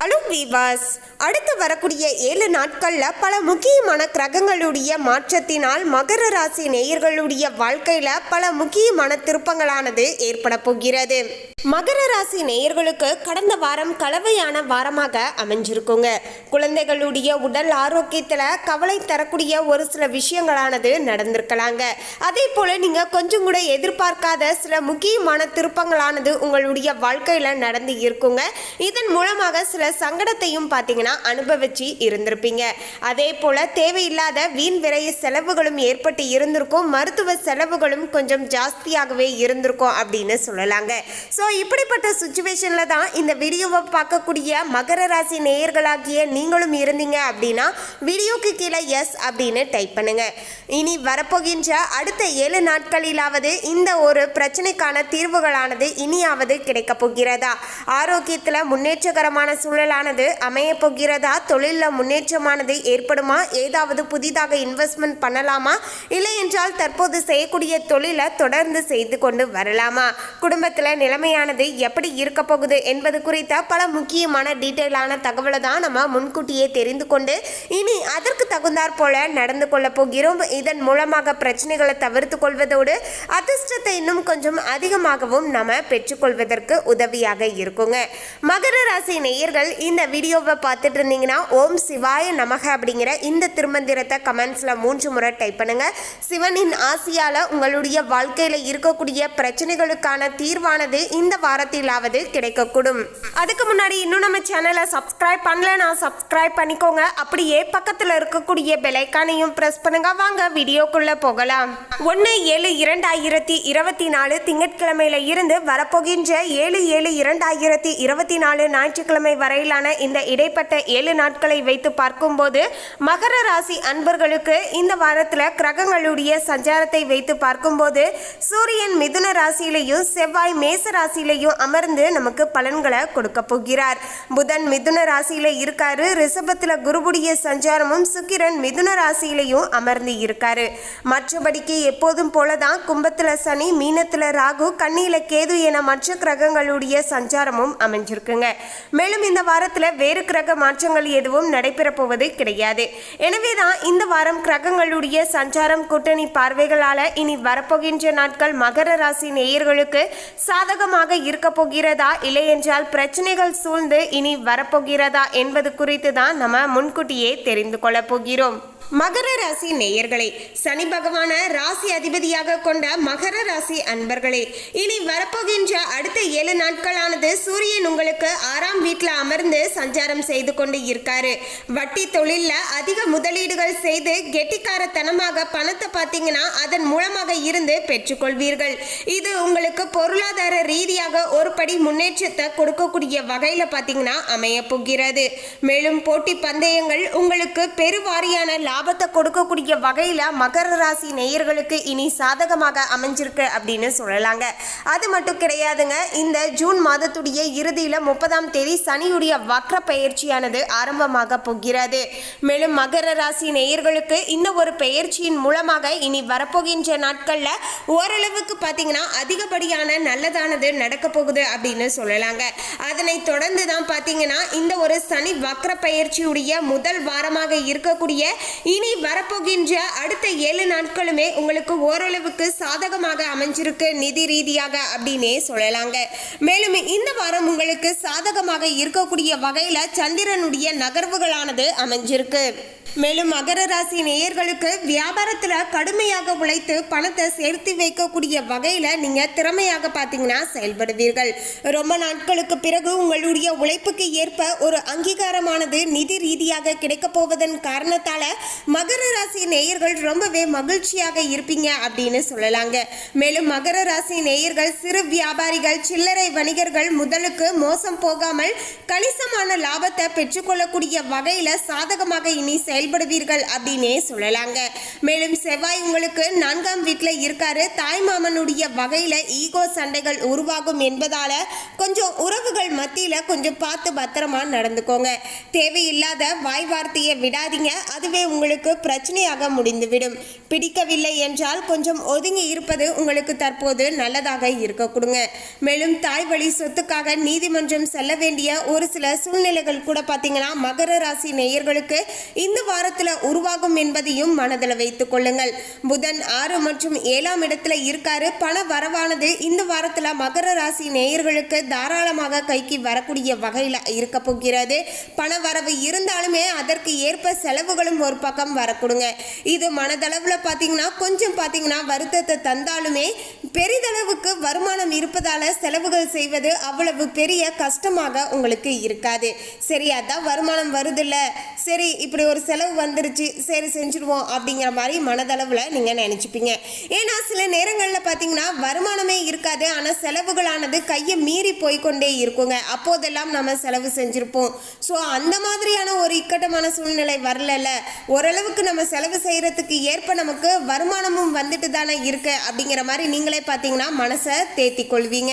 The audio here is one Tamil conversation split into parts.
ஹலோ வீவர்ஸ், அடுத்து வரக்கூடிய 7 நாட்களில் பல முக்கியமான கிரகங்களுடைய மாற்றத்தினால் மகர ராசி நேயர்களுடைய வாழ்க்கையில் பல முக்கியமான திருப்பங்களானது ஏற்பட போகிறது. மகர ராசி நேயர்களுக்கு கடந்த வாரம் கலவையான வாரமாக அமைஞ்சிருக்குங்க. குழந்தைகளுடைய உடல் ஆரோக்கியத்தில் கவலை தரக்கூடிய ஒரு சில விஷயங்களானது நடந்திருக்கலாங்க. அதே போல் நீங்கள் கொஞ்சம் கூட எதிர்பார்க்காத சில முக்கியமான திருப்பங்களானது உங்களுடைய வாழ்க்கையில் நடந்து இருக்குங்க. இதன் மூலமாக சில சங்கடத்தையும் பார்த்தீங்கன்னா அனுபவிச்சு இருந்திருப்பீங்க. அதே போல தேவையில்லாத வீண் விரைய செலவுகளும் ஏற்பட்டு இருந்திருக்கும். மருத்துவ செலவுகளும் கொஞ்சம் ஜாஸ்தியாகவே இருந்திருக்கும் அப்படின்னு சொல்லலாங்க. ஸோ இப்படிப்பட்ட சுச்சுவேஷன்ல தான் இந்த வீடியோவை பார்க்கக்கூடிய மகர ராசி நேயர்களாகிய நீங்களும் இருந்தீங்க அப்படின்னா வீடியோக்கு கீழே எஸ் அப்படின்னு டைப் பண்ணுங்க. இனி வரப்போகின்ற அடுத்த 7 நாட்களிலாவது இந்த ஒரு பிரச்சனைக்கான தீர்வுகளானது இனியாவது கிடைக்க போகிறதா? ஆரோக்கியத்தில் முன்னேற்றகரமான சூழலானது அமைய போகிறதா? தொழிலில் முன்னேற்றமானது ஏற்படுமா? ஏதாவது புதிதாக இன்வெஸ்ட்மெண்ட் பண்ணலாமா? இல்லை என்றால் தற்போது செய்யக்கூடிய தொழிலை தொடர்ந்து செய்து கொண்டு வரலாமா? குடும்பத்தில் நிலைமையானது எப்படி இருக்க போகுது என்பது குறித்த பல முக்கியமான டீட்டெயிலான தகவலை தான் நம்ம முன்கூட்டியே தெரிந்து கொண்டு இனி அதற்கு தகுந்தாற் போல நடந்து கொள்ள போகிறோம். இதன் மூலமாக பிரச்சனைகளை தவிர்த்து கொள்வதோடு அதிர்ஷ்டத்தை இன்னும் கொஞ்சம் அதிகமாகவும் நம்ம பெற்றுக்கொள்வதற்கு உதவியாக இருக்குங்க. மகர ராசி நேயர்கள் இந்த வீடியோவை பார்த்துட்டு இருந்தீங்கன்னா ஓம் சிவாய நமக அப்படிங்கிற இந்த திருமந்திரத்தை கமெண்ட்ஸ்ல 3 முறை டைப் பண்ணுங்க. சிவனின் ஆசியால உங்களுடைய வாழ்க்கையில இருக்கக்கூடிய பிரச்சனைகளுக்கான தீர்வானது இந்த வாரத்திலாவது கிடைக்கக்கூடும். அதுக்கு முன்னாடி இன்னும் நம்ம சேனலை சப்ஸ்கிரைப் பண்ணலனா சப்ஸ்கிரைப் பண்ணிக்கோங்க. அப்படியே பக்கத்தில் இருக்கக்கூடிய பெல் ஐகானையும் பிரஸ் பண்ணுங்க. வாங்க வீடியோக்குள்ள போகலாம். 1/7/2024 திங்கட்கிழமையில இருந்து வரப்போகின்ற 7/7/2024 ஞாயிற்றுக்கிழமை வரையிலான இந்த இடைப்பட்ட 7 நாட்களை வைத்து பார்க்கும்போது மகர ராசி அன்பர்களுக்கு இந்த வாரத்தில் கிரகங்களுடைய சஞ்சாரத்தை வைத்து பார்க்கும்போது சூரியன் மிதுன ராசியிலையும் செவ்வாய் மேச ராசியிலையும் அமர்ந்து நமக்கு பலன்களை கொடுக்க போகிறார். புதன் மிதுன ராசியில இருக்காரு. ரிஷபத்தில் குருவுடைய சஞ்சாரமும் சுக்கிரன் மிதுன ராசியிலையும் அமர்ந்து இருக்காரு. மற்றபடிக்கு எப்போதும் போலதான் கும்பத்தில் சனி, மீனத்தில் ராகு, கன்னியில கேது என மற்ற கிரகங்களுடைய சஞ்சாரமும் அமைஞ்சிருக்குங்க. மேலும் இந்த வாரத்தில் வேறு கிரக மாற்றங்கள் எதுவும் நடைபெற போவது கிடையாது. எனவேதான் இந்த வாரம் கிரகங்களுடைய சஞ்சாரம் கூட்டணி பார்வைகளால இனி வரப்போகின்ற நாட்கள் மகர ராசி நேயர்களுக்கு சாதகமாக இருக்க போகிறதா, இல்லை என்றால் பிரச்சனைகள் சூழ்ந்து இனி வரப்போகிறதா என்பது குறித்து தான் நம்ம முன்கூட்டியே தெரிந்து கொள்ள போகிறோம். மகர ராசி நேயர்களே, சனி பகவான ராசி அதிபதியாக கொண்ட மகர ராசி அன்பர்களே, இனி வரப்போகின்ற அடுத்த 7 நாட்களானது சூரியன் உங்களுக்கு 6ஆம் வீட்டில் அமர்ந்து சஞ்சாரம் செய்து கொண்டு இருக்காரு. வட்டி தொழில்ல அதிக முதலீடுகள் செய்து கெட்டிக்காரத்தனமாக பணத்தை பார்த்தீங்கன்னா அதன் மூலமாக இருந்து பெற்றுக்கொள்வீர்கள். இது உங்களுக்கு பொருளாதார ரீதியாக ஒரு படி முன்னேற்றத்தை கொடுக்கக்கூடிய வகையில் பார்த்தீங்கன்னா அமைய போகிறது. மேலும் போட்டி பந்தயங்கள் உங்களுக்கு பெருவாரியான லாபத்தை கொடுக்கக்கூடிய வகையில் மகர ராசி நேயர்களுக்கு இனி சாதகமாக அமைஞ்சிருக்கு அப்படின்னு சொல்லலாங்க. அது மட்டும் கிடையாதுங்க. இந்த ஜூன் மாதத்துடைய இறுதியில் 30ஆம் தேதி சனியுடைய வக்ர பெயர்ச்சியானது ஆரம்பமாக போகிறது. மேலும் மகர ராசி நேயர்களுக்கு இந்த ஒரு பெயர்ச்சியின் மூலமாக இனி வரப்போகின்ற நாட்களில் ஓரளவுக்கு பார்த்தீங்கன்னா அதிகப்படியான நல்லதானது நடக்க போகுது அப்படின்னு சொல்லலாங்க. அதனை தொடர்ந்து தான் பார்த்தீங்கன்னா இந்த ஒரு சனி வக்ர பெயர்ச்சியுடைய முதல் வாரமாக இருக்கக்கூடிய இனி வரப்போகின்ற அடுத்த 7 நாட்களுமே உங்களுக்கு ஓரளவுக்கு சாதகமாக அமைஞ்சிருக்கு நிதி ரீதியாக அப்படின்னே சொல்லலாங்க. மேலும் இந்த வாரம் உங்களுக்கு சாதகமாக இருக்கக்கூடிய வகையில் சந்திரனுடைய நகர்வுகளானது அமைஞ்சிருக்கு. மேலும் மகர ராசி நேயர்களுக்கு வியாபாரத்தில் கடுமையாக உழைத்து பணத்தை சேர்த்து வைக்கக்கூடிய வகையில் நீங்கள் திறமையாக பார்த்தீங்கன்னா செயல்படுவீர்கள். ரொம்ப நாட்களுக்கு பிறகு உங்களுடைய உழைப்புக்கு ஏற்ப ஒரு அங்கீகாரமானது நிதி ரீதியாக கிடைக்க போவதன் காரணத்தால் மகர ராசி நேயர்கள் ரொம்பவே மகிழ்ச்சியாக இருப்பீங்க அப்படின்னு சொல்லலாங்க. மேலும் மகர ராசி நேயர்கள் சிறு வியாபாரிகள், சில்லறை வணிகர்கள் முதலுக்கு மோசம் போகாமல் கணிசமான லாபத்தை பெற்றுக்கொள்ளக்கூடிய வகையில் சாதகமாக இனி செயல்படுவீர்கள் அப்படின்னே சொல்லலாங்க. மேலும் செவ்வாய் உங்களுக்கு 4ஆம் வீட்டில் இருக்காரு. தாய் மாமனுடைய வகையில் ஈகோ சண்டைகள் உருவாகும் என்பதால கொஞ்சம் உறவுகள் மத்தியில் கொஞ்சம் பார்த்து பத்திரமா நடந்துக்கோங்க. தேவையில்லாத வாய் வார்த்தையை விடாதீங்க. அதுவே உங்களுக்கு உங்களுக்கு பிரச்சனையாக முடிந்துவிடும். பிடிக்கவில்லை என்றால் கொஞ்சம் ஒதுங்கி இருப்பது உங்களுக்கு தற்போது நல்லதாக இருக்க கொடுங்க. மேலும் தாய் வழி சொத்துக்காக நீதிமன்றம் செல்ல வேண்டிய ஒரு சில சூழ்நிலைகள் கூட பார்த்தீங்கன்னா மகர ராசி நேயர்களுக்கு இந்த வாரத்தில் உருவாகும் என்பதையும் மனதில் வைத்துக் கொள்ளுங்கள். புதன் 6 மற்றும் 7ஆம் இடத்துல இருக்காரு. பண வரவானது இந்த வாரத்தில் மகர ராசி நேயர்களுக்கு தாராளமாக கைக்கு வரக்கூடிய வகையில் இருக்க போகிறது. பண வரவு இருந்தாலுமே அதற்கு ஏற்ப செலவுகளும் ஒரு பக்கம் வரக்கூடுங்க. இது மனதளவில் பார்த்தீங்கன்னா கொஞ்சம் பார்த்தீங்கன்னா வருத்தத்தை தந்தாலுமே பெரிதளவுக்கு வருமானம் இருப்பதால செலவுகள் செய்வது அவ்வளவு பெரிய கஷ்டமாக உங்களுக்கு இருக்காது. சரி, அதான் வருமானம் வருதில்ல, சரி இப்படி ஒரு செலவு வந்துருச்சு, சரி செஞ்சுடுவோம் அப்படிங்கிற மாதிரி மனதளவில் நீங்கள் நினச்சிப்பீங்க. ஏன்னா சில நேரங்களில் பார்த்தீங்கன்னா வருமானமே இருக்காது, ஆனால் செலவுகளானது கையை மீறி போய்கொண்டே இருக்குங்க. அப்போதெல்லாம் நம்ம செலவு செஞ்சுருப்போம். ஸோ அந்த மாதிரியான ஒரு இக்கட்டமான சூழ்நிலை வரல, ஓரளவுக்கு நம்ம செலவு செய்கிறதுக்கு ஏற்ப நமக்கு வருமானமும் வந்துட்டு தானே இருக்கு அப்படிங்கிற மாதிரி நீங்களே பார்த்தீங்கன்னா மனசை தேத்தி கொள்வீங்க.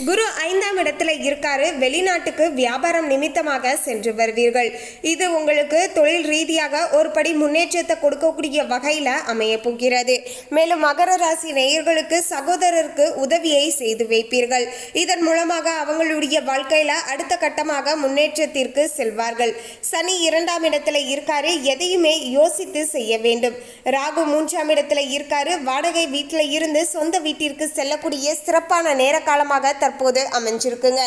குரு 5ஆம் இடத்துல இருக்காரு. வெளிநாட்டுக்கு வியாபாரம் நிமித்தமாக சென்று வருவீர்கள். இது உங்களுக்கு தொழில் ரீதியாக ஒரு படி முன்னேற்றத்தை கொடுக்கக்கூடிய வகையில் அமைய போகிறது. மேலும் மகர ராசி நேயர்களுக்கு சகோதரருக்கு உதவியை செய்து வைப்பீர்கள். இதன் மூலமாக அவங்களுடைய வாழ்க்கையில அடுத்த கட்டமாக முன்னேற்றத்திற்கு செல்வார்கள். சனி 2ஆம் இடத்துல இருக்காரு. எதையுமே யோசித்து செய்ய வேண்டும். ராகு 3ஆம் இடத்துல இருக்காரு. வாடகை வீட்டில் இருந்து சொந்த வீட்டிற்கு செல்லக்கூடிய சிறப்பான நேர காலமாக தற்போது அமைஞ்சிருக்குங்க.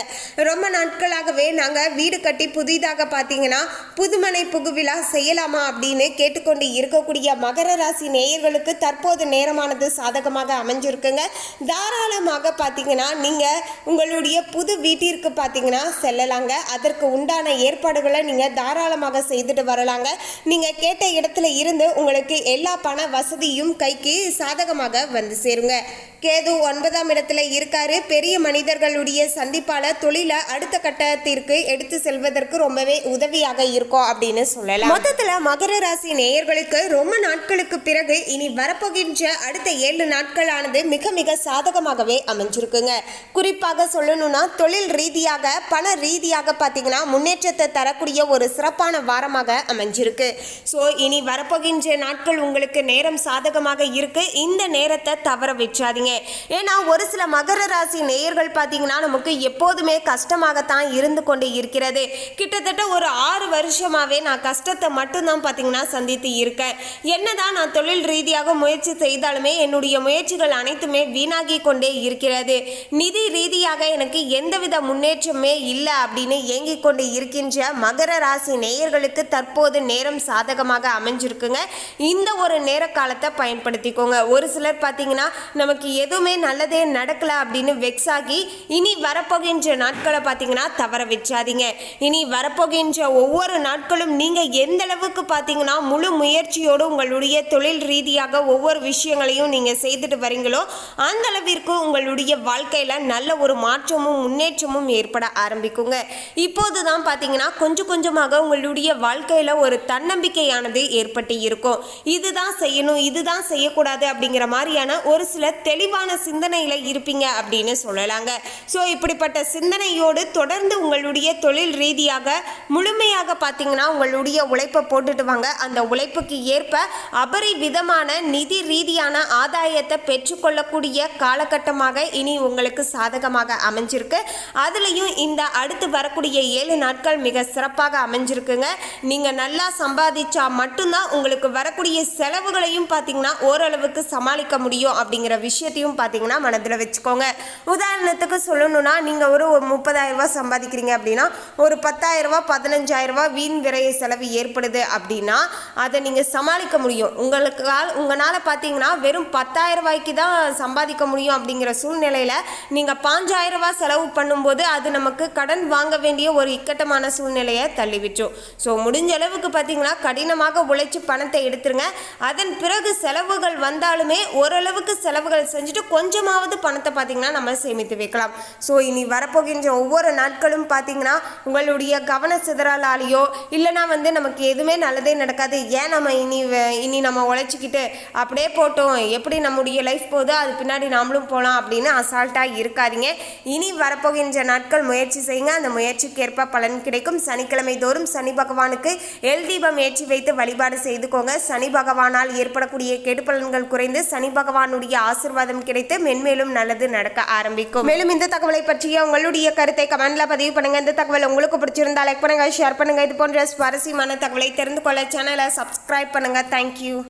ரொம்ப நாட்களாகவே நாங்கள் வீடு கட்டி புதிதாக பார்த்தீங்கன்னா புதுமனை புகுவிழா செய்யலாமா அப்படின்னு கேட்டுக்கொண்டு இருக்கக்கூடிய மகர ராசி நேயர்களுக்கு தற்போது நேரமானது சாதகமாக அமைஞ்சிருக்குங்க. தாராளமாக பார்த்தீங்கன்னா நீங்கள் உங்களுடைய புது வீட்டிற்கு பார்த்தீங்கன்னா செல்லலாங்க. அதற்கு உண்டான ஏற்பாடுகளை நீங்கள் தாராளமாக செய்துட்டு வரலாங்க. நீங்கள் கேட்ட இடத்துல இருந்து உங்களுக்கு எல்லா பண வசதியும் கைக்கு சாதகமாக வந்து சேருங்க. கேது 9ஆம் இடத்துல இருக்காரு. பெரிய மனிதர்களுடைய சந்திப்பால தொழிலை அடுத்த கட்டத்திற்கு எடுத்து செல்வதற்கு ரொம்பவே உதவியாக இருக்கும் அப்படின்னு சொல்லலாம். மொத்தத்துல மகர ராசி நேயர்களுக்கு ரொம்ப நாட்களுக்கு பிறகு இனி வரப்போகின்ற அடுத்த 7 நாட்களானது மிக மிக சாதகமாகவே அமைஞ்சிருக்குங்க. குறிப்பாக சொல்லணும்னா தொழில் ரீதியாக பண ரீதியாக பார்த்தீங்கன்னா முன்னேற்றத்தை தரக்கூடிய ஒரு சிறப்பான வாரமாக அமைஞ்சிருக்கு. ஸோ இனி வரப்போகின்ற நாட்கள் உங்களுக்கு நேரம் சாதகமாக இருக்கு. இந்த நேரத்தை தவற விட்டுறாதீங்க. ஏன்னா ஒரு சில மகர ராசி நேயர்கள் பார்த்தீங்கன்னா நமக்கு எப்போதுமே கஷ்டமாகத்தான் இருந்து கொண்டு இருக்கிறது. கிட்டத்தட்ட ஒரு 6 வருஷமாவே நான் கஷ்டத்தை மட்டும்தான் பார்த்தீங்கன்னா சந்தித்து இருக்கேன். என்னதான் நான் தொழில் ரீதியாக முயற்சி செய்தாலுமே என்னுடைய முயற்சிகள் அனைத்துமே வீணாகி கொண்டே இருக்கிறது. நிதி ரீதியாக எனக்கு எந்தவித முன்னேற்றமே இல்லை அப்படின்னு ஏங்கிக் கொண்டு இருக்கின்ற மகர ராசி நேயர்களுக்கு தற்போது நேரம் சாதகமாக அமைஞ்சிருக்குங்க. இந்த ஒரு நேர காலத்தை பயன்படுத்திக்கோங்க. ஒரு சிலர் பார்த்தீங்கன்னா நமக்கு எதுவுமே நல்லதே நடக்கல அப்படின்னு வெக்ஸாகி இனி வரப்போகின்ற நாட்களை பார்த்தீங்கன்னா தவற வச்சாதீங்க. இனி வரப்போகின்ற ஒவ்வொரு நாட்களும் நீங்கள் எந்த அளவுக்கு பார்த்தீங்கன்னா முழு முயற்சியோடு உங்களுடைய தொழில் ரீதியாக ஒவ்வொரு விஷயங்களையும் நீங்கள் செய்துட்டு வரீங்களோ அந்த அளவிற்கு உங்களுடைய வாழ்க்கையில் நல்ல ஒரு மாற்றமும் முன்னேற்றமும் ஏற்பட ஆரம்பிக்குங்க. இப்போது தான் பார்த்தீங்கன்னா கொஞ்சம் கொஞ்சமாக உங்களுடைய வாழ்க்கையில் ஒரு தன்னம்பிக்கையானது ஏற்பட்டு இருக்கும். இதுதான் செய்யணும், இதுதான் செய்யக்கூடாது அப்படிங்கிற மாதிரியான ஒரு சில தெளிவான சிந்தனையில் இருப்பீங்க அப்படின்னு சொல்லலாங்க. ஸோ இப்படிப்பட்ட சிந்தனையோடு தொடர்ந்து உங்களுடைய தொழில் ரீதியாக முழுமையாக பார்த்தீங்கன்னா உங்களுடைய உழைப்பை போட்டுட்டு வாங்க. அந்த உழைப்புக்கு ஏற்ப அபரிவிதமான நிதி ரீதியான ஆதாயத்தை பெற்றுக்கொள்ளக்கூடிய காலகட்டமாக இனி உங்களுக்கு சாதகமாக அமைஞ்சிருக்கு. அதுலேயும் இந்த அடுத்து வரக்கூடிய 7 நாட்கள் மிக சிறப்பாக அமைஞ்சிருக்குங்க. நீங்கள் நல்லா சம்பாதிச்சா மட்டும்தான் உங்களுக்கு வரக்கூடிய செலவுகளையும் பார்த்தீங்கன்னா ஓரளவுக்கு சமாளிக்க முடியும் அப்படிங்கிற விஷயத்தையும் பார்த்தீங்கன்னா மனதில் வச்சுக்கோங்க. உதாரணத்துக்கு சொல்லணும்னா நீங்கள் ஒரு 30,000 ரூபாய் சம்பாதிக்கிறீங்க அப்படின்னா ஒரு 10,000 ரூபாய் 15,000 ரூபாய் வீண் விரைய செலவு ஏற்படுது அப்படின்னா அதை நீங்கள் சமாளிக்க முடியும். உங்களால் பார்த்தீங்கன்னா வெறும் 10,000 ரூபாய்க்கு தான் சம்பாதிக்க முடியும் அப்படிங்கிற சூழ்நிலையில் நீங்கள் 5,000 ரூபாய் செலவு பண்ணும்போது அது நமக்கு கடன் வாங்க வேண்டிய ஒரு இக்கட்டமான சூழ்நிலையை தள்ளிவிட்டோம். ஸோ முடிஞ்ச அளவுக்கு பார்த்தீங்கன்னா கடினமாக உழைச்சி பணத்தை எடுத்துருங்க. அதன் பிறகு செலவுகள் வந்தாலுமே ஓரளவுக்கு செலவுகள் செஞ்சுட்டு கொஞ்சமாவது பணத்தை பார்த்தீங்கன்னா நம்ம சேமித்து வைக்கலாம். ஸோ இனி வரப்போகின்ற ஒவ்வொரு நாட்களும் பார்த்தீங்கன்னா உங்களுடைய கவன சிதறலாலேயோ இல்லைனா நமக்கு எதுவுமே நல்லதே நடக்காது, ஏன் நம்ம இனி நம்ம உழைச்சிக்கிட்டு அப்படியே போட்டோம், எப்படி நம்முடைய லைஃப் போதோ அது பின்னாடி நாமளும் போகலாம் அப்படின்னு அசால்ட்டாக இருக்காதீங்க. இனி வரப்போகின்ற நாட்கள் முயற்சி செய்யுங்க. அந்த முயற்சிக்கு ஏற்ப பலன் கிடைக்கும். சனிக்கிழமை தோறும் சனி பகவானுக்கு எல் தீபம் ஏற்றி வைத்து வழிபாடு செய்துக்கோங்க. சனி பகவானால் ஏற்படக்கூடிய கெடுபலன்கள் குறைந்து சனி பகவானுடைய ஆசீர்வாதம் கிடைத்து மென்மேலும் நல்லது நடக்க ஆரம்பிக்கும். மேலும் இந்த தகவலை பற்றிய உங்களுடைய கருத்தை கமெண்ட்ல பதிவு பண்ணுங்க. இந்த தகவல் உங்களுக்கு பிடிச்சிருந்தா லைக் பண்ணுங்க, ஷேர் பண்ணுங்க. இது போன்ற சுவாரஸ்யமான தகவலை தெரிந்து கொள்ள சேனலை சப்ஸ்கிரைப் பண்ணுங்க. தேங்க்யூ.